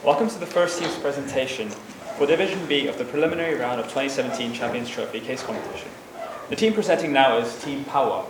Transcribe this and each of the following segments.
Welcome to the first team's presentation for Division B of the preliminary round of 2017 Champions Trophy case competition. The team presenting now is Team Power.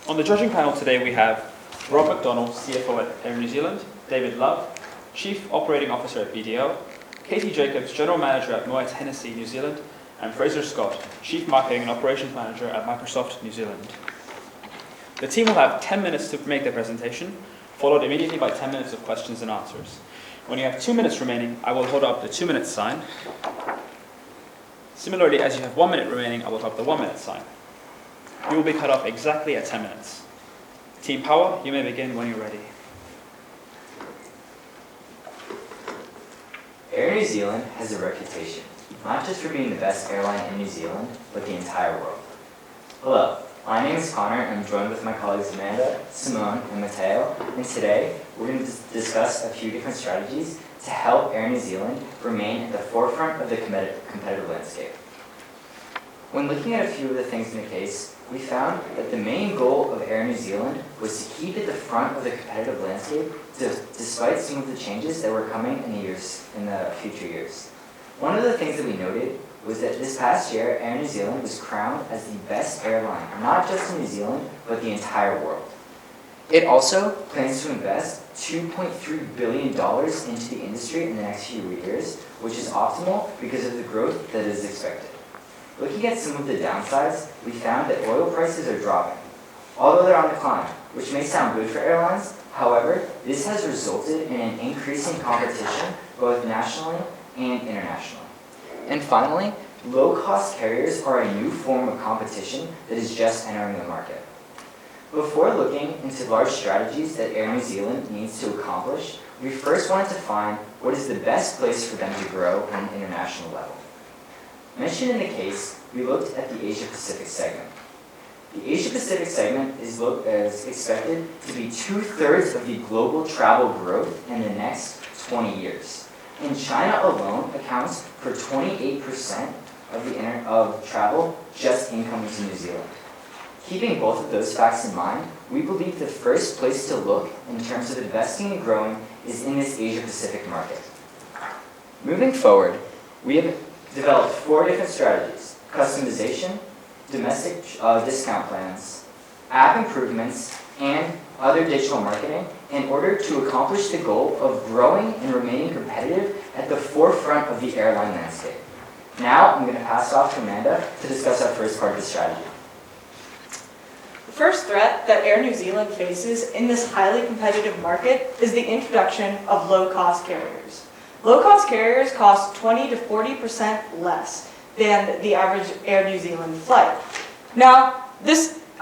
On the judging panel today we have Rob McDonald, CFO at Air New Zealand, David Love, Chief Operating Officer at BDO, Katie Jacobs, General Manager at Moet Hennessy New Zealand, and Fraser Scott, Chief Marketing and Operations Manager at Microsoft New Zealand. The team will have 10 minutes to make their presentation, followed immediately by 10 minutes of questions and answers. When you have 2 minutes remaining, I will hold up the 2 minute sign. Similarly, as you have 1 minute remaining, I will hold up the 1 minute sign. You will be cut off exactly at 10 minutes. Team Power, you may begin when you're ready. Air New Zealand has a reputation, not just for being the best airline in New Zealand, but the entire world. Hello, my name is Connor, and I'm joined with my colleagues Amanda, Simone, and Matteo, and today we're going to discuss a few different strategies to help Air New Zealand remain at the forefront of the competitive landscape. When looking at a few of the things in the case, we found that the main goal of Air New Zealand was to keep at the front of the competitive landscape despite some of the changes that were coming in the future years. One of the things that we noted was that this past year, Air New Zealand was crowned as the best airline, not just in New Zealand, but the entire world. It also plans to invest $2.3 billion into the industry in the next few years, which is optimal because of the growth that is expected. Looking at some of the downsides, we found that oil prices are dropping, although they're on the climb, which may sound good for airlines. However, this has resulted in an increase in competition both nationally and internationally. And finally, low-cost carriers are a new form of competition that is just entering the market. Before looking into large strategies that Air New Zealand needs to accomplish, we first wanted to find what is the best place for them to grow on an international level. Mentioned in the case, we looked at the Asia-Pacific segment. The Asia-Pacific segment is expected to be 2/3 of the global travel growth in the next 20 years. And China alone accounts for 28% of travel just incoming to New Zealand. Keeping both of those facts in mind, we believe the first place to look in terms of investing and growing is in this Asia-Pacific market. Moving forward, we have developed 4 different strategies: customization, domestic discount plans, app improvements, and other digital marketing in order to accomplish the goal of growing and remaining competitive at the forefront of the airline landscape. Now, I'm going to pass off to Amanda to discuss our first part of the strategy. The first threat that Air New Zealand faces in this highly competitive market is the introduction of low-cost carriers. Low-cost carriers cost 20 to 40% less than the average Air New Zealand flight. Now,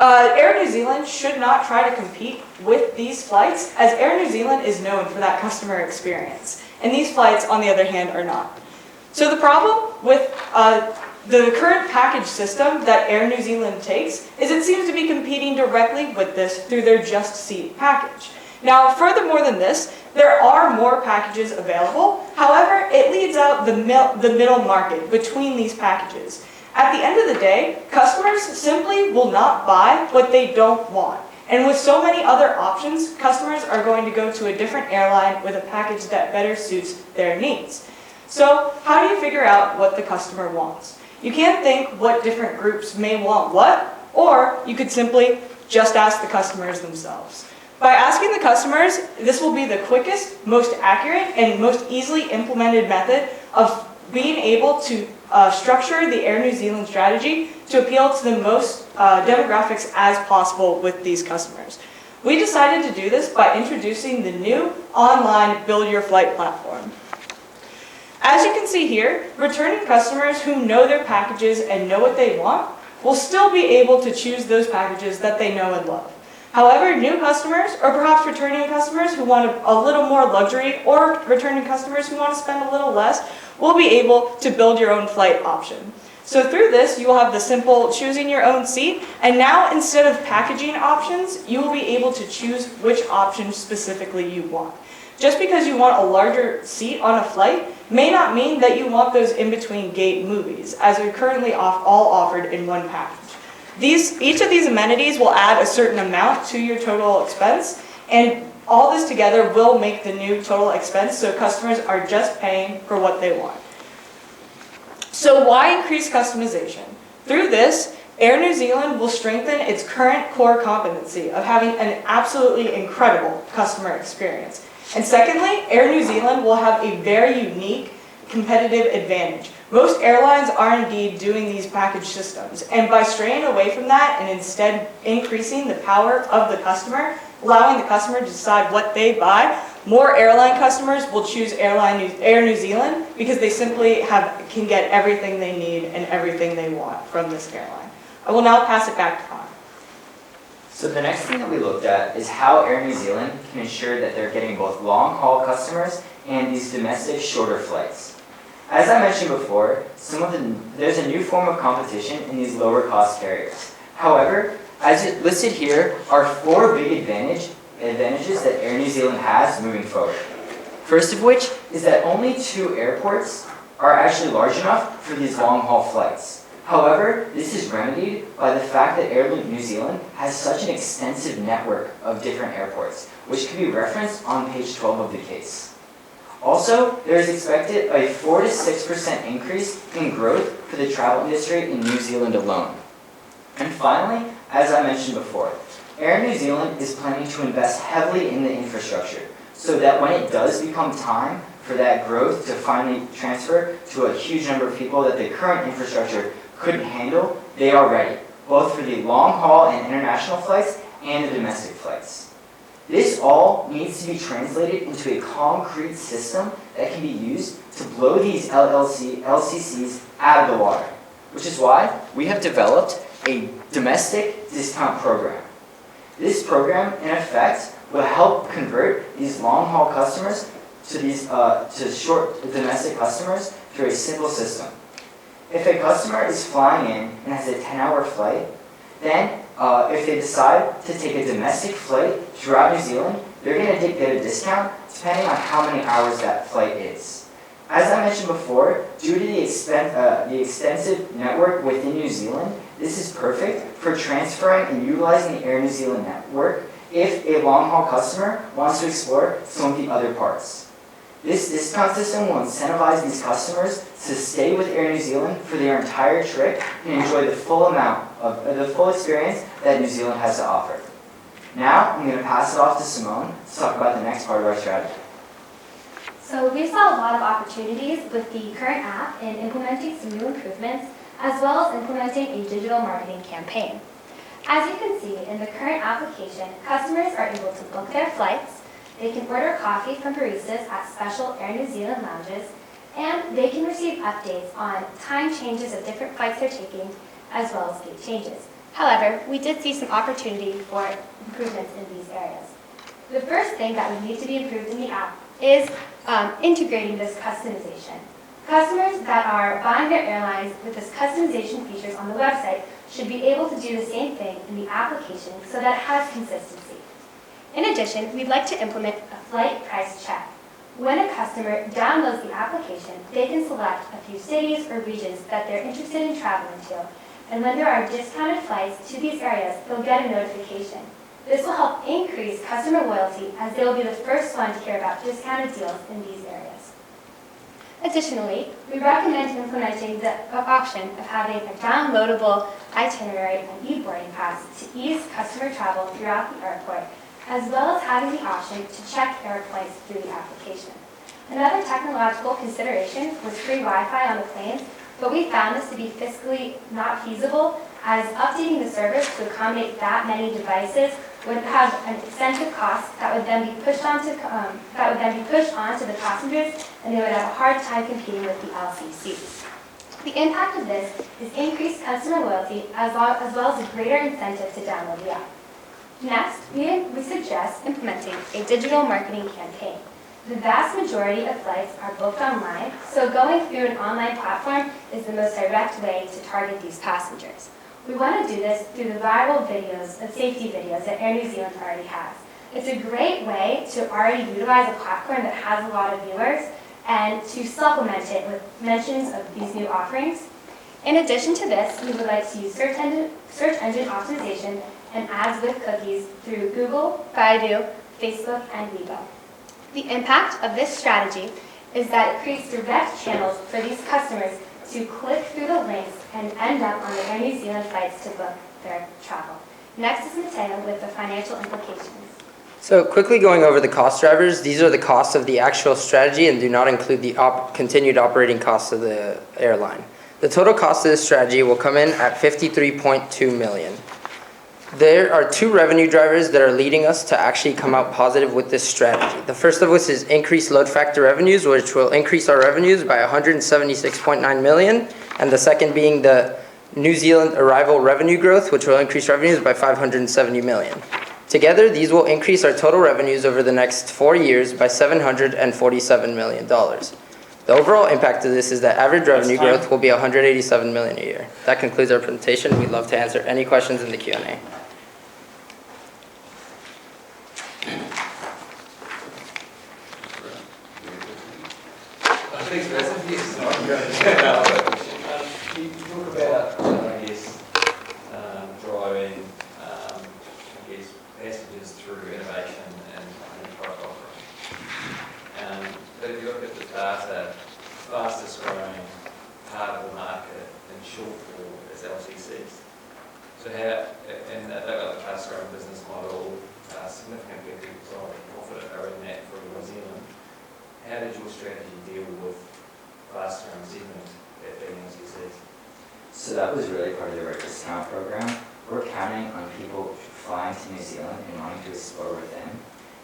Air New Zealand should not try to compete with these flights, as Air New Zealand is known for that customer experience, and these flights, on the other hand, are not. So the problem with the current package system that Air New Zealand takes is it seems to be competing directly with this through their Just Seat package. Now, furthermore than this, there are more packages available. However, it leaves out the middle market between these packages. At the end of the day, customers simply will not buy what they don't want. And with so many other options, customers are going to go to a different airline with a package that better suits their needs. So, how do you figure out what the customer wants? You can't think what different groups may want what, or you could simply just ask the customers themselves. By asking the customers, this will be the quickest, most accurate, and most easily implemented method of being able to structure the Air New Zealand strategy to appeal to the most demographics as possible with these customers. We decided to do this by introducing the new online Build Your Flight platform. As you can see here, returning customers who know their packages and know what they want will still be able to choose those packages that they know and love. However, new customers, or perhaps returning customers who want a little more luxury, or returning customers who want to spend a little less, will be able to build your own flight option. So through this, you will have the simple choosing your own seat, and now instead of packaging options, you will be able to choose which option specifically you want. Just because you want a larger seat on a flight may not mean that you want those in-between gate movies, as are currently all offered in one package. Each of these amenities will add a certain amount to your total expense, and All this together will make the new total expense so customers are just paying for what they want. So why increase customization? Through this, Air New Zealand will strengthen its current core competency of having an absolutely incredible customer experience. And secondly, Air New Zealand will have a very unique competitive advantage. Most airlines are indeed doing these package systems, and by straying away from that and instead increasing the power of the customer, allowing the customer to decide what they buy, more airline customers will choose Air New Zealand because they simply can get everything they need and everything they want from this airline. I will now pass it back to Connor. So the next thing that we looked at is how Air New Zealand can ensure that they're getting both long-haul customers and these domestic shorter flights. As I mentioned before, there's a new form of competition in these lower-cost carriers. However, as listed here are 4 big advantages that Air New Zealand has moving forward. First of which is that only 2 airports are actually large enough for these long-haul flights. However, this is remedied by the fact that Air New Zealand has such an extensive network of different airports, which can be referenced on page 12 of the case. Also, there is expected a 4 to 6% increase in growth for the travel industry in New Zealand alone. And finally, as I mentioned before, Air New Zealand is planning to invest heavily in the infrastructure so that when it does become time for that growth to finally transfer to a huge number of people that the current infrastructure couldn't handle, they are ready, both for the long-haul and international flights and the domestic flights. This all needs to be translated into a concrete system that can be used to blow these LCCs out of the water, which is why we have developed a domestic discount program. This program, in effect, will help convert these long-haul customers to short domestic customers through a simple system. If a customer is flying in and has a 10-hour flight, then if they decide to take a domestic flight throughout New Zealand, they're going to get a discount depending on how many hours that flight is. As I mentioned before, due to the extensive network within New Zealand, this is perfect for transferring and utilizing the Air New Zealand network if a long-haul customer wants to explore some of the other parts. This discount system will incentivize these customers to stay with Air New Zealand for their entire trip and enjoy the full experience that New Zealand has to offer. Now, I'm going to pass it off to Simone to talk about the next part of our strategy. So we saw a lot of opportunities with the current app in implementing some new improvements, as well as implementing a digital marketing campaign. As you can see in the current application, customers are able to book their flights, they can order coffee from baristas at special Air New Zealand lounges, and they can receive updates on time changes of different flights they're taking, as well as gate changes. However, we did see some opportunity for improvements in these areas. The first thing that would need to be improved in the app is integrating this customization. Customers that are buying their airlines with this customization features on the website should be able to do the same thing in the application so that it has consistency. In addition, we'd like to implement a flight price check. When a customer downloads the application, they can select a few cities or regions that they're interested in traveling to, and when there are discounted flights to these areas, they'll get a notification. This will help increase customer loyalty as they will be the first one to hear about discounted deals in these areas. Additionally, we recommend implementing the option of having a downloadable itinerary and e-boarding pass to ease customer travel throughout the airport, as well as having the option to check airplanes through the application. Another technological consideration was free Wi-Fi on the planes, but we found this to be fiscally not feasible, as updating the service to accommodate that many devices would have an extensive cost that would then be pushed onto the passengers, and they would have a hard time competing with the LCCs. The impact of this is increased customer loyalty as well as a greater incentive to download the app. Next, we suggest implementing a digital marketing campaign. The vast majority of flights are booked online, so going through an online platform is the most direct way to target these passengers. We want to do this through the viral videos of safety videos that Air New Zealand already has. It's a great way to already utilize a platform that has a lot of viewers and to supplement it with mentions of these new offerings. In addition to this, we would like to use search engine optimization and ads with cookies through Google, Baidu, Facebook, and Weibo. The impact of this strategy is that it creates direct channels for these customers to click through the links and end up on the Air New Zealand flights to book their travel. Next is Mateo with the financial implications. So quickly going over the cost drivers, these are the costs of the actual strategy and do not include the continued operating costs of the airline. The total cost of this strategy will come in at $53.2 million. There are two revenue drivers that are leading us to actually come out positive with this strategy. The first of which is increased load factor revenues, which will increase our revenues by $176.9 million, and the second being the New Zealand arrival revenue growth, which will increase revenues by $570 million. Together, these will increase our total revenues over the next 4 years by $747 million. The overall impact of this is that average revenue growth will be $187 million a year. That concludes our presentation. We'd love to answer any questions in the Q&A. Thanks, Mason. Yes. You talk about, I guess, driving, I guess, passengers through innovation and product offering. But if you look at the data, fastest growing part of the market in short haul is LCCs. So how, and they've got the fast growing business model, significantly profit are in that for New Zealand. How did your strategy deal with fast growing segment at being LCCs? So that was really part of the discount program. We're counting on people flying to New Zealand and wanting to explore within.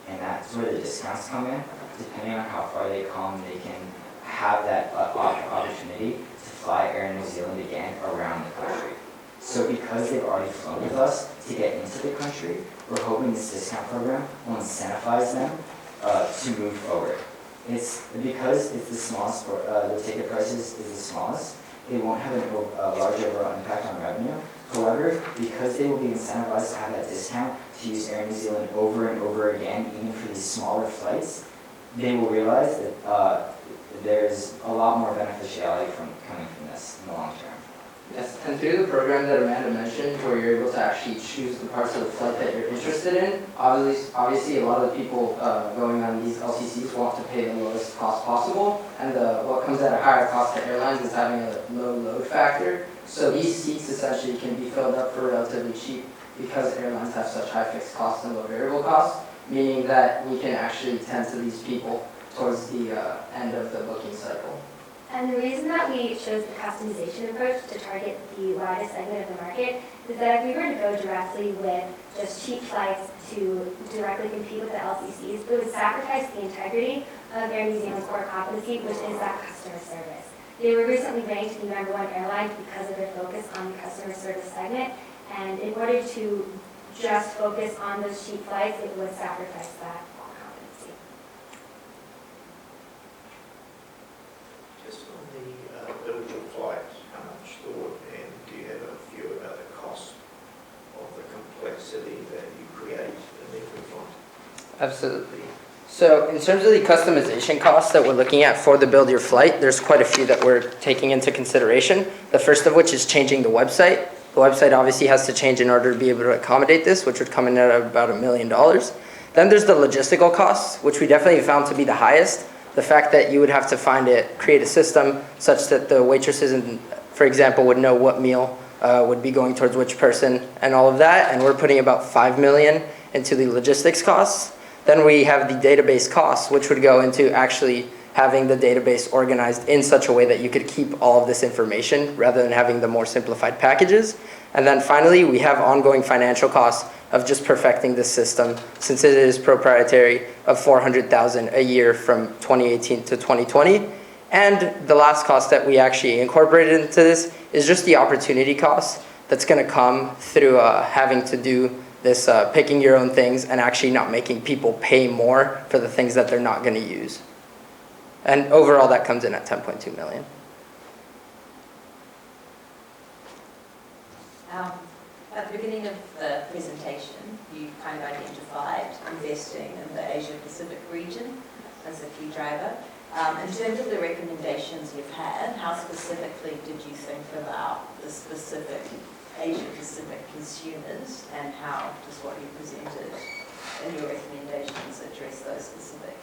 And that's where the discounts come in. Depending on how far they come, they can have that opportunity to fly Air New Zealand again around the country. So because they've already flown with us to get into the country, we're hoping this discount program will incentivize them to move forward. It's because it's the smallest, the ticket prices is the smallest, they won't have a large overall impact on revenue. However, because they will be incentivized to have that discount to use Air New Zealand over and over again, even for these smaller flights, they will realize that there's a lot more beneficiality coming from this in the long term. Yes, and through the program that Amanda mentioned, where you're able to actually choose the parts of the flight that you're interested in, obviously a lot of the people going on these LCCs want to pay the lowest cost possible, and what comes at a higher cost to airlines is having a low load factor. So these seats essentially can be filled up for relatively cheap because airlines have such high fixed costs and low variable costs, meaning that we can actually tend to these people towards the end of the booking cycle. And the reason that we chose the customization approach to target the widest segment of the market is that if we were to go directly with just cheap flights to directly compete with the LCCs, it would sacrifice the integrity of Air New Zealand's core competency, which is that customer service. They were recently ranked the #1 airline because of their focus on the customer service segment, and in order to just focus on those cheap flights, it would sacrifice that core competency. Just on the build your flights, how much thought and do you have a view about the cost of the complexity that you create in every flight? Absolutely. So in terms of the customization costs that we're looking at for the Build Your Flight, there's quite a few that we're taking into consideration. The first of which is changing the website. The website obviously has to change in order to be able to accommodate this, which would come in at about $1 million. Then there's the logistical costs, which we definitely found to be the highest. The fact that you would have to create a system such that the waitresses, for example, would know what meal would be going towards which person and all of that. And we're putting about $5 million into the logistics costs. Then we have the database costs, which would go into actually having the database organized in such a way that you could keep all of this information rather than having the more simplified packages. And then finally, we have ongoing financial costs of just perfecting the system, since it is proprietary, of $400,000 a year from 2018 to 2020. And the last cost that we actually incorporated into this is just the opportunity cost that's going to come through having to do this picking your own things and actually not making people pay more for the things that they're not going to use. And overall, that comes in at $10.2 million. At the beginning of the presentation, you kind of identified investing in the Asia-Pacific region as a key driver. In terms of the recommendations you've had, how specifically did you think about the specific Asia-Pacific consumers and how does what you presented in your recommendations address those specific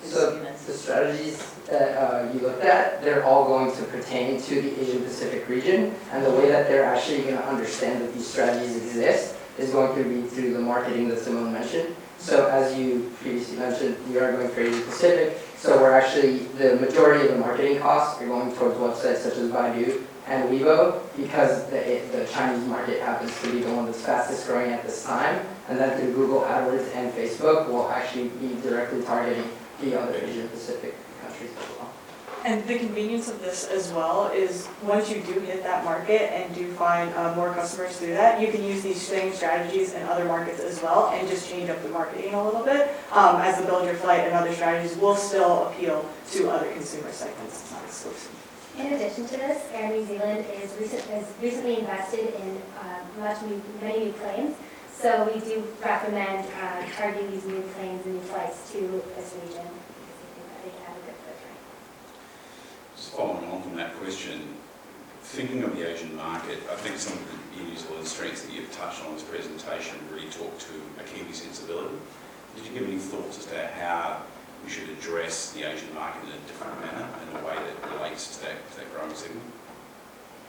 So units. the strategies that you looked at, they're all going to pertain to the Asian Pacific region, and the way that they're actually going to understand that these strategies exist is going to be through the marketing that Simone mentioned. So as you previously mentioned, we are going for Asia Pacific, so we're actually, the majority of the marketing costs are going towards websites such as Baidu and Weibo, because the Chinese market happens to be the one that's fastest growing at this time, and then through Google AdWords and Facebook, we'll actually be directly targeting the other Asia Pacific countries as well. And the convenience of this as well is once you do hit that market and do find more customers through that, you can use these same strategies in other markets as well and just change up the marketing a little bit, as the Build Your Flight and other strategies will still appeal to other consumer segments. It's not exclusive. In addition to this, Air New Zealand has recently invested in many new planes. So we do recommend targeting these new planes and new flights to this region because we think that they can have a good footprint. Just following on from that question, thinking of the Asian market, I think some of the New Zealand strengths that you've touched on in this presentation really talk to a Kiwi sensibility. Did you give any thoughts as to how we should address the Asian market in a different manner, in a way that relates to that growing segment?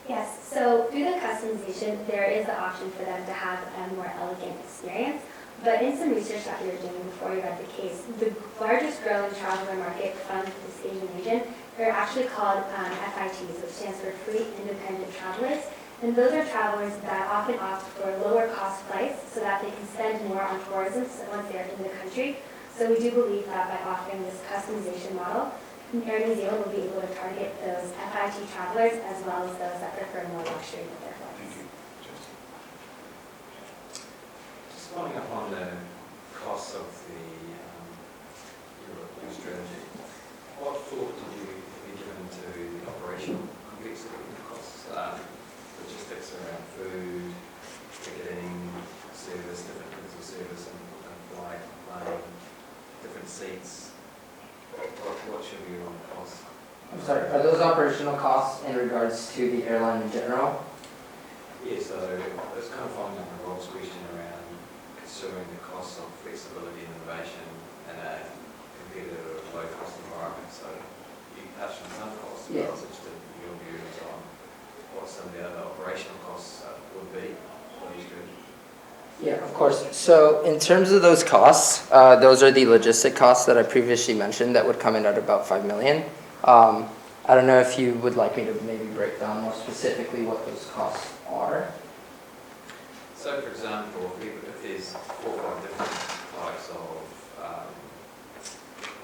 Yes, so through the customization, there is the option for them to have a more elegant experience. But in some research that we were doing before we read the case, the largest growing traveler market from this Asian region are actually called FITs, which stands for Free Independent Travelers. And those are travelers that often opt for lower cost flights so that they can spend more on tourism once they're in the country. So we do believe that by offering this customization model, Air New Zealand will be able to target those FIT travelers as well as those that prefer more luxury with their flights. Thank you. Just following up on the costs of the European strategy, what thought did you be given to the operational complexity of the costs, logistics around food, ticketing, service, different kinds of service and flight, plane, different seats? What should be on cost? I'm sorry, are those operational costs in regards to the airline in general? Yeah, so it's kind of following up on Rob's question around considering the costs of flexibility and innovation in a competitive, low-cost environment. So you touched on some costs, but I was interested in your views on what some of the other operational costs would be for these strategies. Yeah, of course. So in terms of those costs, those are the logistic costs that I previously mentioned that would come in at about $5 million. I don't know if you would like me to maybe break down more specifically what those costs are. So for example, if there's 4 or 5 different types of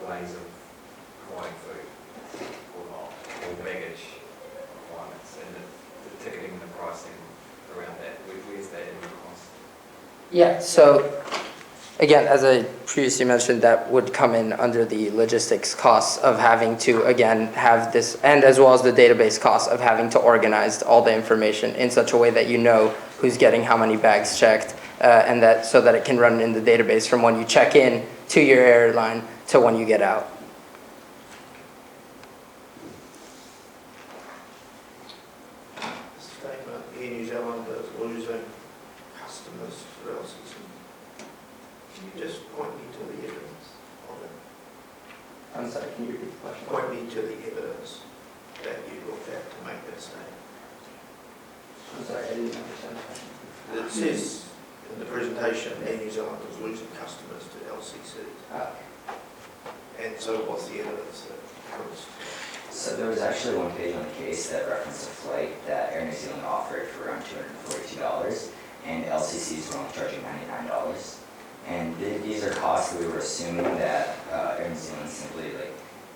ways of providing food or baggage requirements and the ticketing and the pricing around that, where's that in the cost? Yeah, so again, as I previously mentioned, that would come in under the logistics costs of having to, again, have this, and as well as the database costs of having to organize all the information in such a way that you know who's getting how many bags checked, and that so that it can run in the database from when you check in to your airline to when you get out. Statement, Air New Zealand is losing customers for LCC. Can you just point me to the evidence on it? I'm sorry, can you repeat the question? Point me to the evidence that you looked at to make that statement. I'm sorry, I didn't understand the question. It says in the presentation, Air New Zealand is losing customers to LCC. And so what's the evidence that proves? So there was actually one page on the case that referenced a flight that Air New Zealand offered for around $242, and LCCs were only charging $99. And these are costs that we were assuming that Air New Zealand simply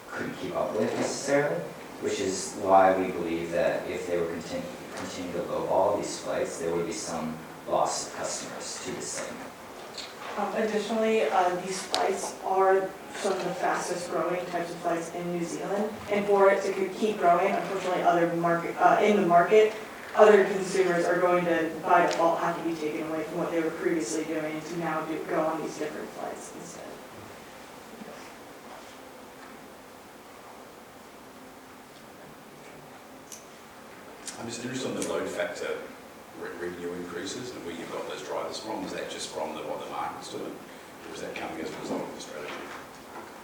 couldn't keep up with necessarily, which is why we believe that if they were continue to lowball these flights, there would be some loss of customers to this segment. Additionally, these flights are some of the fastest growing types of flights in New Zealand. And for it to keep growing, unfortunately, in the market, other consumers are going to, by default, have to be taken away from what they were previously doing to now go on these different flights instead. I'm just interested in the load factor revenue increases and where you've got those drivers from. Is that just from what the market's doing? Or is that coming as a result of the strategy?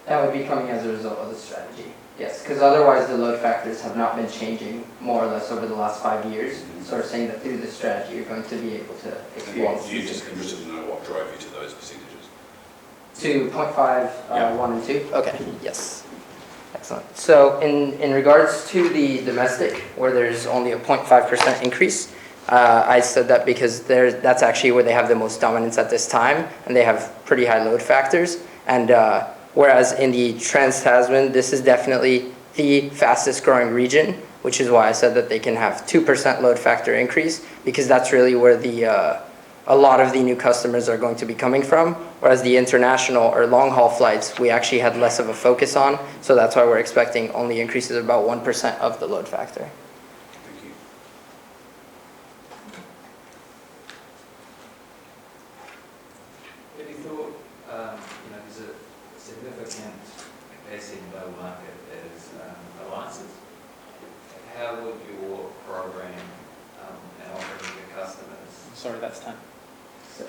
That would be coming as a result of the strategy, yes, because otherwise the load factors have not been changing more or less over the last 5 years. So we're saying that through the strategy, you're going to be able to And experience. what, you're just interested to know what drove you to those percentages? To 0.5, Yeah. 1 and 2? Okay, yes. Excellent. So in regards to the domestic, where there's only a 0.5% increase, I said that because that's actually where they have the most dominance at this time, and they have pretty high load factors. And whereas in the Trans-Tasman, this is definitely the fastest growing region, which is why I said that they can have 2% load factor increase, because that's really where a lot of the new customers are going to be coming from, whereas the international or long-haul flights, we actually had less of a focus on, so that's why we're expecting only increases of about 1% of the load factor. Thank you. Have you thought, there's a significant capacity in the local market that is alliances? How would your program and offering to customers Sorry, that's time. So,